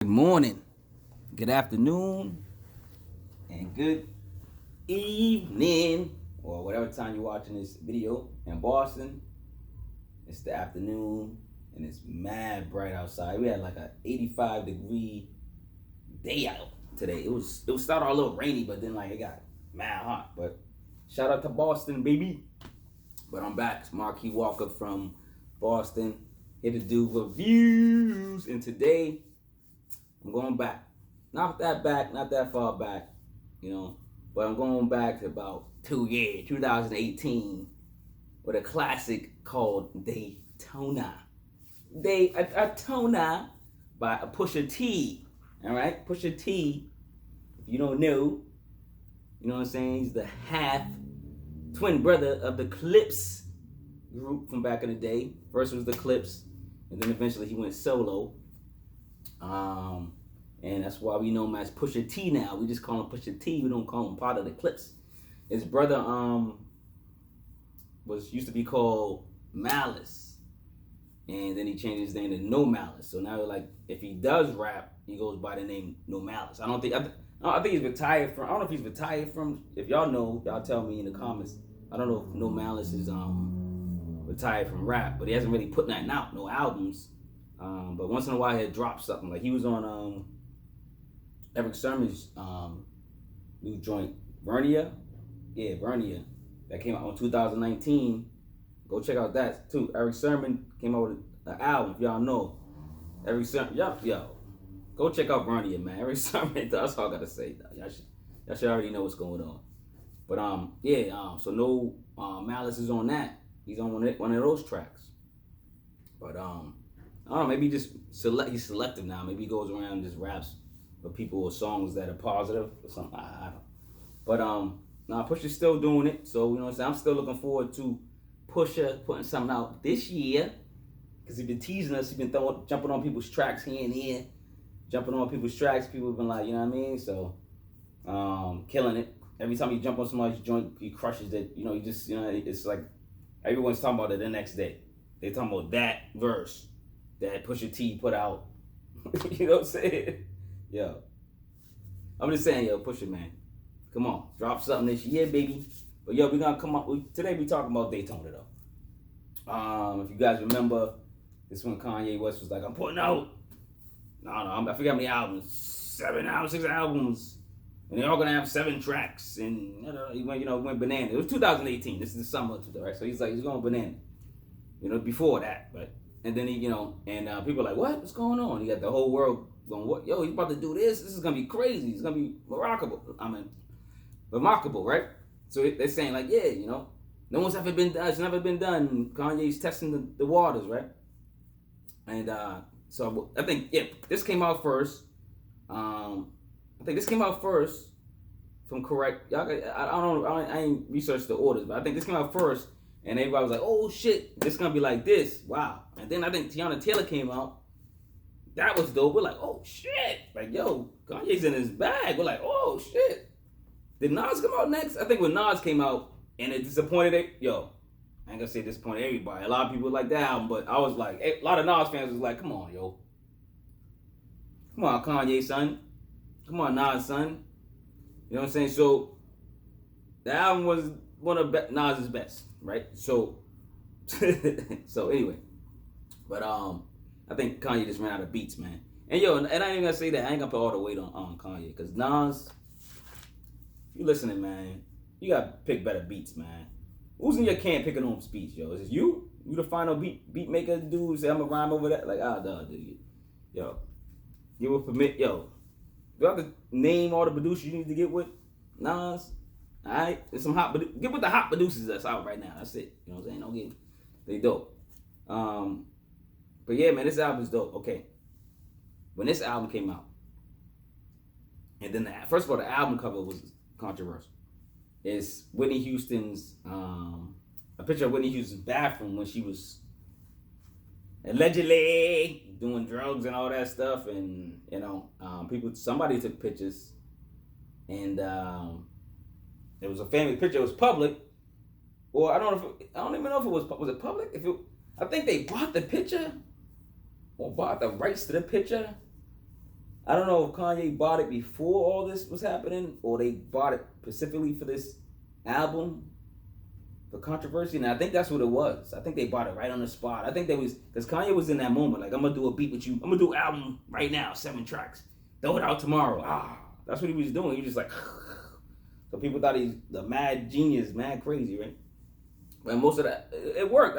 Good morning, good afternoon, and good evening, or whatever time you're watching this video. In Boston, it's the afternoon, and it's mad bright outside. We had like a 85-degree day out today. It was started a little rainy, but then like it got mad hot. But shout out to Boston, baby. But I'm back. It's Marquis Walker from Boston, here to do reviews, and today I'm going back. Not that far back, but I'm going back to about 2 years, 2018, with a classic called Daytona. Daytona by Pusha T. All right? Pusha T, if you don't know, you know what I'm saying? He's the half twin brother of the Clips group from back in the day. First was the Clips, and then eventually he went solo. And that's why we know him as Pusha T now. We just call him Pusha T. We don't call him part of the Clips. His brother used to be called Malice, and then he changed his name to No Malice. So now, like, if he does rap, he goes by the name No Malice. I think he's retired from. I don't know if he's retired from. If y'all know, y'all tell me in the comments. I don't know if No Malice is retired from rap, but he hasn't really put nothing out, no albums. But once in a while he'll drop something. Like he was on Eric Sermon's new joint, Vernia. Yeah, Vernia. That came out in 2019. Go check out that too. Eric Sermon came out with an album, if y'all know. Eric Sermon, yo. Go check out Vernia, man. Eric Sermon, that's all I gotta say. Y'all should already know what's going on. But so No Malice is on that. He's on one of those tracks. But I don't know, maybe he's selective now. Maybe he goes around and just raps for people with songs that are positive or something. I don't know. But Pusha's still doing it. So, you know what I'm saying? I'm still looking forward to Pusha putting something out this year. Because he's been teasing us. He's been jumping on people's tracks here and there. Jumping on people's tracks. People have been like, you know what I mean? So, killing it. Every time you jump on somebody's joint, he crushes it. You know, it's like everyone's talking about it the next day. They talking about that verse that Pusha T put out. You know what I'm saying? Yo. I'm just saying, Pusha, man. Come on. Drop something this year, baby. But we're gonna come up. Today we talking about Daytona though. If you guys remember, this when Kanye West was like, I'm putting out, I forget how many albums. 6 albums. And they're all gonna have 7 tracks. And he went banana. It was 2018. This is the summer, right? So he's going banana. Before that, but and then people are like, what's going on? You got the whole world going, what? Yo, he's about to do this. This is gonna be crazy. It's gonna be remarkable, right? So they're saying like, no one's ever been done. It's never been done. Kanye's testing the waters, right? And so I think this came out first. I think this came out first. If I'm correct, y'all. I ain't researched the orders, but I think this came out first. And everybody was like, oh shit, this gonna be like this. Wow. And then I think Teyana Taylor came out. That was dope. We're like, oh shit. Like, yo, Kanye's in his bag. We're like, oh shit. Did Nas come out next? I think when Nas came out and it disappointed I ain't gonna say disappointed everybody. A lot of people like that album, but I was like, a lot of Nas fans was like, come on, yo. Come on, Kanye, son. Come on, Nas, son. You know what I'm saying? So, the album was one of Nas's best, right? So anyway, but I think Kanye just ran out of beats, man. And and I ain't even gonna say that. I ain't gonna put all the weight on Kanye, because Nas, if you listening, man, you gotta pick better beats, man. Who's in your camp picking on beats, yo? Is it you? You the final beat maker dude? Say I'm gonna rhyme over that? Like, dude. Yo, you will permit, yo. Do I have to name all the producers you need to get with Nas? Alright? There's some get with the hot producers that's out right now. That's it. You know what I'm saying? Don't get they dope. But yeah, man, this album is dope. Okay. When this album came out, and then first of all, the album cover was controversial. It's Whitney Houston's a picture of Whitney Houston's bathroom when she was allegedly doing drugs and all that stuff, and somebody took pictures, and it was a family picture. It was public, or I don't even know if it was it public. I think they bought the picture or bought the rights to the picture, I don't know if Kanye bought it before all this was happening, or they bought it specifically for this album, for controversy. And I think that's what it was. I think they bought it right on the spot. I think they was, because Kanye was in that moment, like, I'm gonna do a beat with you. I'm gonna do an album right now, 7 tracks. Throw it out tomorrow. That's what he was doing. He was just like, so people thought he's the mad genius, mad crazy, right? But most of that, it worked.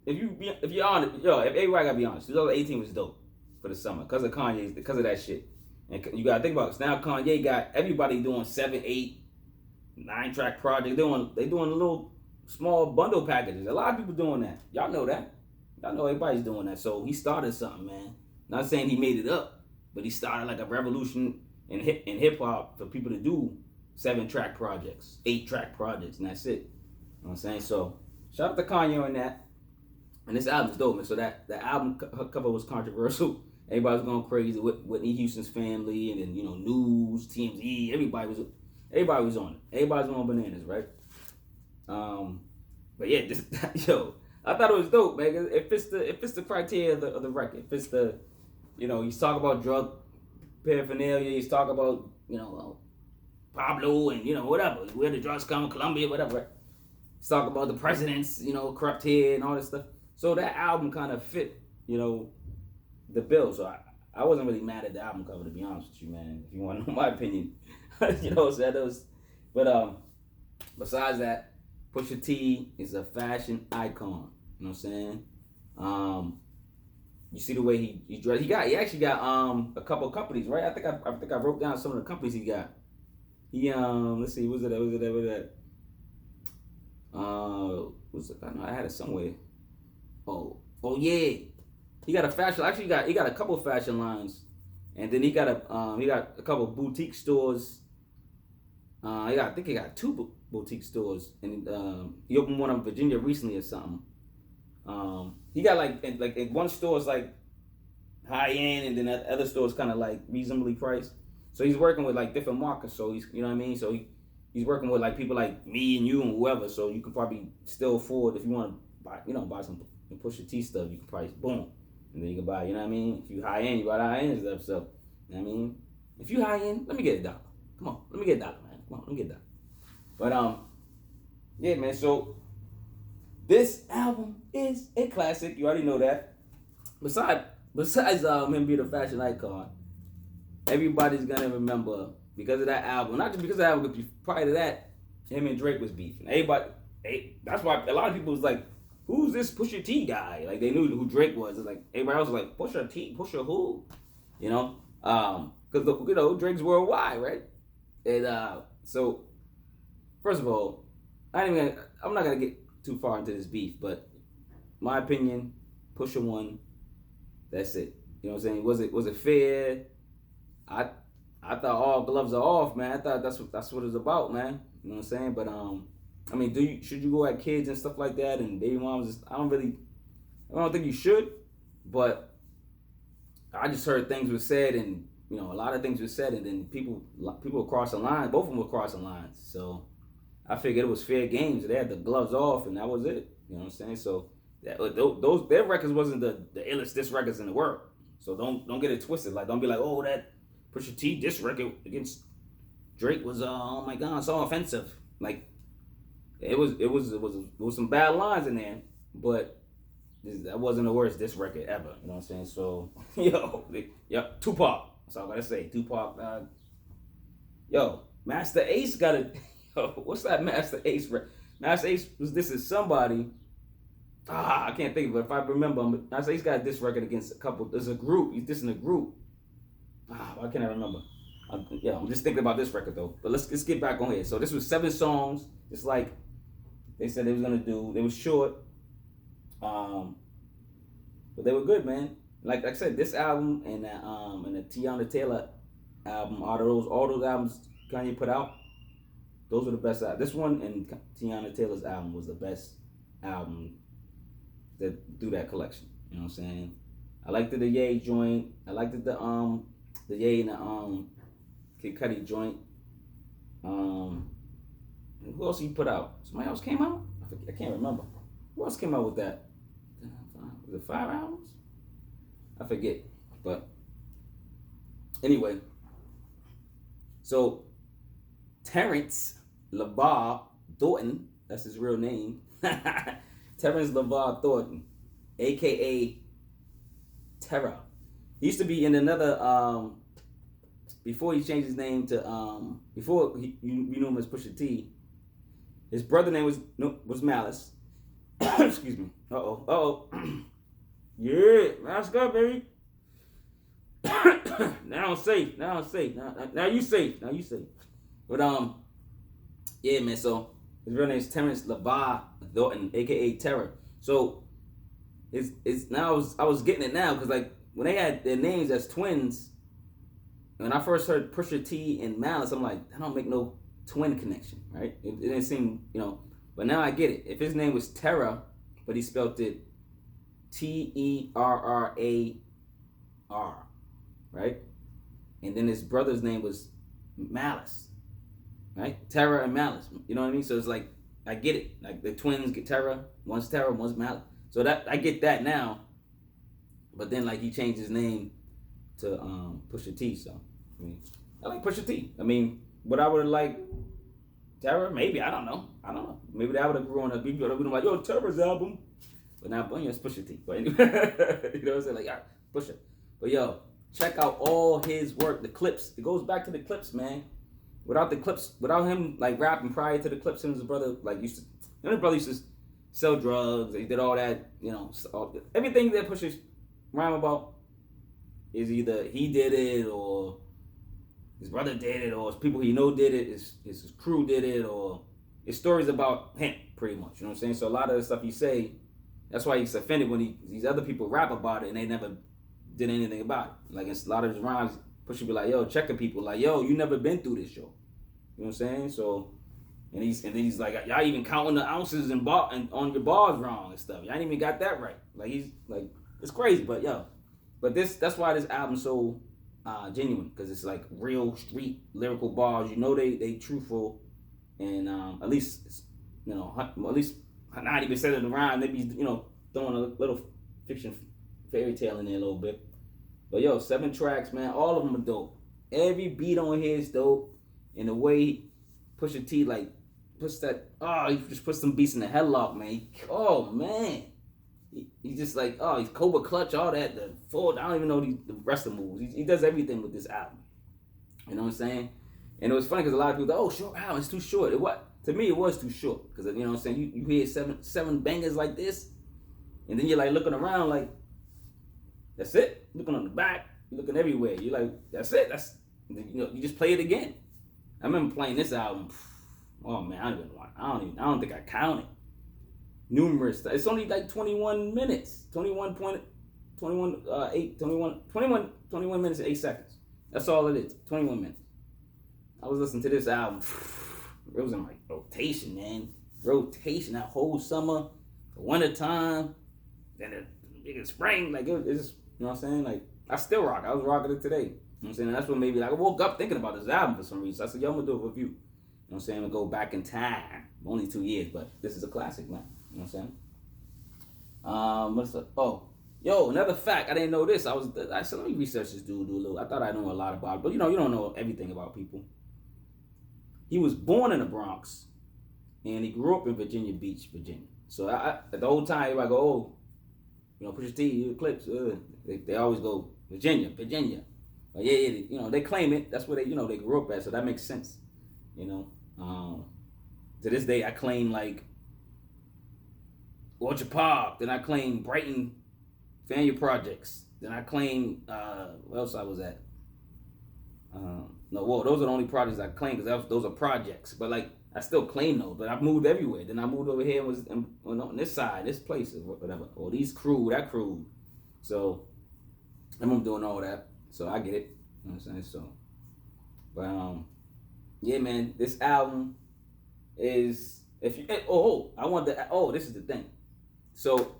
If you're honest, if everybody gotta be honest, 2018 was dope for the summer because of Kanye, because of that shit. And you gotta think about it. Now Kanye got everybody doing 7, 8, 9-track projects. They doing little small bundle packages. A lot of people doing that. Y'all know that. Y'all know everybody's doing that. So he started something, man. Not saying he made it up, but he started like a revolution in hip hop for people to do 7-track projects, 8-track projects, and that's it. You know what I'm saying? So shout out to Kanye on that. And this album's dope, man. So that album cover was controversial. Everybody was going crazy with Whitney Houston's family, and then News, TMZ. Everybody was on it. Everybody was on bananas, right? But yeah, I thought it was dope, man. It fits the criteria of the record. It fits the, he's talking about drug paraphernalia. He's talking about Pablo and whatever, where the drugs come, Colombia, whatever. Right? He's talking about the presidents, corrupt here and all this stuff. So that album kind of fit, the bill. So I wasn't really mad at the album cover, to be honest with you, man. If you want to know my opinion, But besides that, Pusha T is a fashion icon. You know what I'm saying? You see the way he dressed. He actually got a couple of companies, right? I think I wrote down some of the companies he got. He let's see, was it that? I know I had it somewhere. Oh yeah, he got a fashion. Actually, he got a couple of fashion lines, and then he got a couple of boutique stores. I think he got 2 boutique stores, and he opened one in Virginia recently or something. He got like one store is like high end, and then that other store is kind of like reasonably priced. So he's working with like different markets. So he's, you know what I mean. So he's working with like people like me and you and whoever. So you can probably still afford, if you want to buy some Pusha T stuff. You can probably boom, and then you can buy. You know what I mean. If you high end, you buy the high end stuff. So you know what I mean. If you high end, let me get $1. Come on, let me get $1, man. Come on, let me get $1. But yeah, man. So this album is a classic. You already know that. Besides him being a fashion icon, everybody's gonna remember because of that album. Not just because of that album, but prior to that, him and Drake was beefing. That's why a lot of people was like, "Who's this Pusha T guy?" Like they knew who Drake was. It's like everybody else was like, "Pusha T, Pusha who?" Because Drake's worldwide, right? And so first of all, I'm not gonna get too far into this beef, but my opinion, Pusha won. That's it. You know what I'm saying? Was it fair? I thought all gloves are off, man. I thought that's what it's about, man. You know what I'm saying? But I mean, should you go at kids and stuff like that and baby moms? I don't think you should. But I just heard things were said, and a lot of things were said, and then people were crossing lines. Both of them were crossing lines. So I figured it was fair games. They had the gloves off, and that was it. You know what I'm saying? So their records wasn't the illest diss records in the world. So don't get it twisted. Like don't be like, oh, that Pusha T diss record against Drake was oh my god, so offensive. Like it was some bad lines in there, but that wasn't the worst diss record ever. You know what I'm saying? So Tupac. That's all I gotta say. Tupac. Master Ace got a. What's that Master Ace record? Master Ace was dissing somebody. I can't think of it. If I remember, Master Ace got this record against a couple. There's a group. He's dissing a group. Why can't I remember? I'm just thinking about this record though. But let's get back on here. So this was 7 songs. It's like they said they was gonna do. They was short, but they were good, man. Like I said, this album and the Teyana Taylor album, all those albums Kanye put out, those were the best. This one and Teyana Taylor's album was the best album that do that collection. You know what I'm saying? I liked the Ye joint. I liked the Ye and the Kid Cudi joint. And who else he put out? Somebody else came out? I can't remember. Who else came out with that? Was it 5 albums? I forget. But Anyway, so Terrence LeVar Thornton, that's his real name. Terrence LeVar Thornton, aka Terra. He used to be in another before he changed his name to before you knew him as Pusha T. His brother name was Malice. Excuse me. Uh-oh. Yeah, mask up, baby. Now I'm safe. Now you safe. But yeah, man. So his real name is Terrence LeVar Thornton, aka Terror. So it's now I was getting it now because like when they had their names as twins, when I first heard Pusha T and Malice, I'm like, that don't make no twin connection, right? It didn't seem, but now I get it. If his name was Terra, but he spelled it Terrar, right? And then his brother's name was Malice, right? Terra and Malice, you know what I mean? So it's like, I get it. Like the twins get Terra, one's Malice. So that I get that now. But then like he changed his name to Pusha T. So I mean, I like Pusha T. I mean, what I would have liked Terra, maybe, I don't know. Maybe that would have grown up. People would have been like, yo, Terra's album. But now, it's Pusha T. But anyway, you know what I'm saying? Like, yeah, Pusha. But yo, check out all his work, the clips. It goes back to the clips, man. Without the clips, without him like rapping prior to the clips, him and his brother like used to sell drugs. They did all that, everything that Pusha rhyme about is either he did it or his brother did it, or it's people he know did it, his crew did it, or it's stories about him, pretty much. You know what I'm saying? So a lot of the stuff he say, that's why he's offended when these other people rap about it and they never did anything about it. Like it's a lot of his rhymes, Pusha be like, yo, checking people, like, yo, you never been through this, yo. You know what I'm saying? So, and then he's like, y'all even counting the ounces and on your bars wrong and stuff. Y'all ain't even got that right. Like he's like, it's crazy, but that's why this album's so genuine, because it's like real street lyrical bars. They truthful, and at least 90% of the rhyme they be throwing a little fiction fairy tale in there a little bit. But 7 tracks, man, all of them are dope. Every beat on here is dope, and the way Pusha T like puts that, he just puts some beats in the headlock, man. He's just like, he's Cobra Clutch, all that, the forward. I don't even know the rest of the moves. He does everything with this album. You know what I'm saying? And it was funny because a lot of people go, short album, it's too short. To me, it was too short. Because, you know what I'm saying? You hear seven bangers like this, and then you're like looking around like, that's it? Looking on the back, you're looking everywhere. You're like, that's it? You just play it again. I remember playing this album. Oh, man, I don't think I counted. Numerous. It's only like 21 minutes. 21 minutes and 8 seconds. That's all it is. 21 minutes. I was listening to this album. It was in like rotation, man. Rotation that whole summer, the winter time, then the big spring. Like it's just, you know what I'm saying? Like I still rock. I was rocking it today. You know what I'm saying? And that's what made me like I woke up thinking about this album for some reason. So I said, yo, I'm gonna do a review. You know what I'm saying? I'm gonna go back in time. Only 2 years, but this is a classic, man. You know what I'm saying? What's up? Oh, another fact. I didn't know this. I said, let me research this dude a little. I thought I knew a lot about it, but you don't know everything about people. He was born in the Bronx, and he grew up in Virginia Beach, Virginia. So the whole time, everybody go, Pusha T, Clips, they always go Virginia. But they claim it. That's where they grew up at. So that makes sense. To this day, I claim like Orchard Park. Then I claim Brighton, Faneuil Projects. Then I claim where else I was at. Those are the only projects I claim because those are projects. But like I still claim those. But I've moved everywhere. Then I moved over here and was on this side, this place, or whatever. Or these crew, that crew. So I'm doing all that. So I get it. You know what I'm saying? So, but yeah, man, this album is this is the thing. So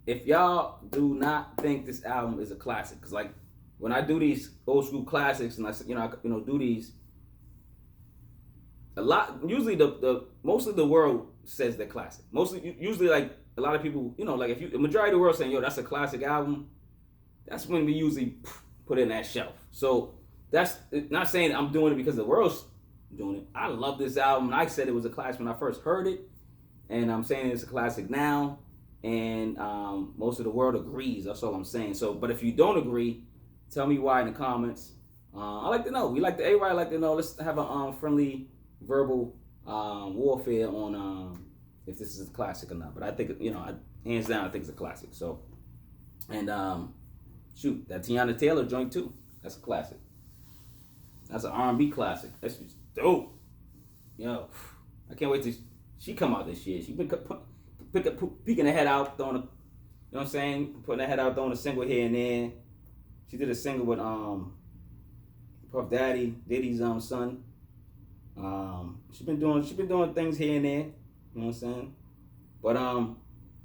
if y'all do not think this album is a classic, because like when I do these old school classics and I do these, usually the most of the world says they're classic. Usually like a lot of people, like if the majority of the world saying, yo, that's a classic album, that's when we usually put it in that shelf. So that's not saying I'm doing it because the world's doing it. I love this album. I said it was a classic when I first heard it, and I'm saying it's a classic now. And most of the world agrees. That's all I'm saying. So, but if you don't agree, tell me why in the comments. I like to know. Everybody like to know. Let's have a friendly verbal warfare on if this is a classic or not. But I think hands down, I think it's a classic. So, and shoot, that Teyana Taylor joint too. That's a classic. That's an R&B classic. That's just dope. Yo, I can't wait till she come out this year. She been peeking her head out, throwing a, you know what I'm saying? Putting her head out, throwing a single here and there. She did a single with Puff Daddy, Diddy's son. She been doing things here and there. You know what I'm saying? But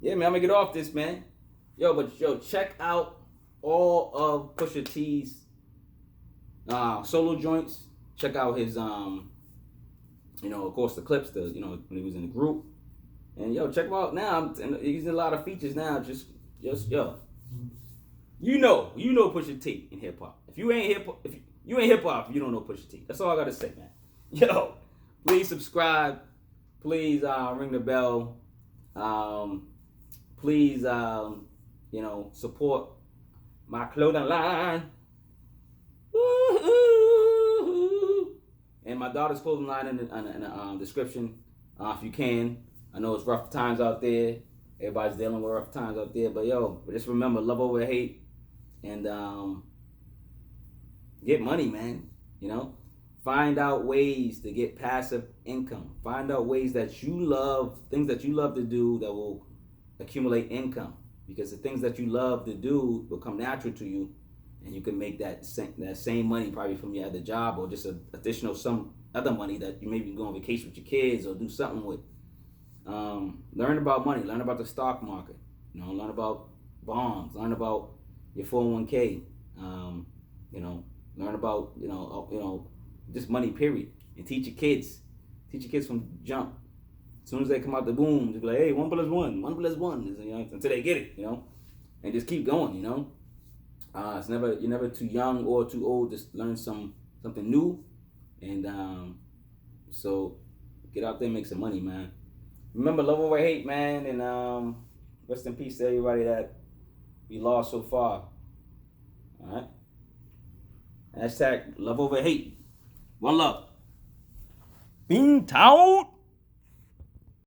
yeah, man, I'm gonna get off this, man. Yo, check out all of Pusha T's solo joints. Check out his of course the clips, when he was in the group. And check him out now. He's in a lot of features now. Just you know Pusha T in hip hop. If you ain't hip hop, you don't know Pusha T. That's all I gotta say, man. Please subscribe. Please ring the bell. Please support my clothing line. And my daughter's clothing line in the description, if you can. I know it's rough times out there. Everybody's dealing with rough times out there. But just remember, love over hate. And get money, man. Find out ways to get passive income. Find out ways that you love, things that you love to do that will accumulate income. Because the things that you love to do will come natural to you. And you can make that same money probably from your other job, or just additional some other money that you maybe go on vacation with your kids or do something with. Learn about money. Learn about the stock market. Learn about bonds. Learn about your 401k. Learn about just money. Period. And teach your kids. Teach your kids from jump. As soon as they come out the boom, just be like, hey, 1 + 1, 1 + 1, until they get it, and just keep going, you're never too young or too old to learn something new, and so get out there and make some money, man. Remember, love over hate, man, and rest in peace to everybody that we lost so far. All right. # love over hate. One love. Bean out.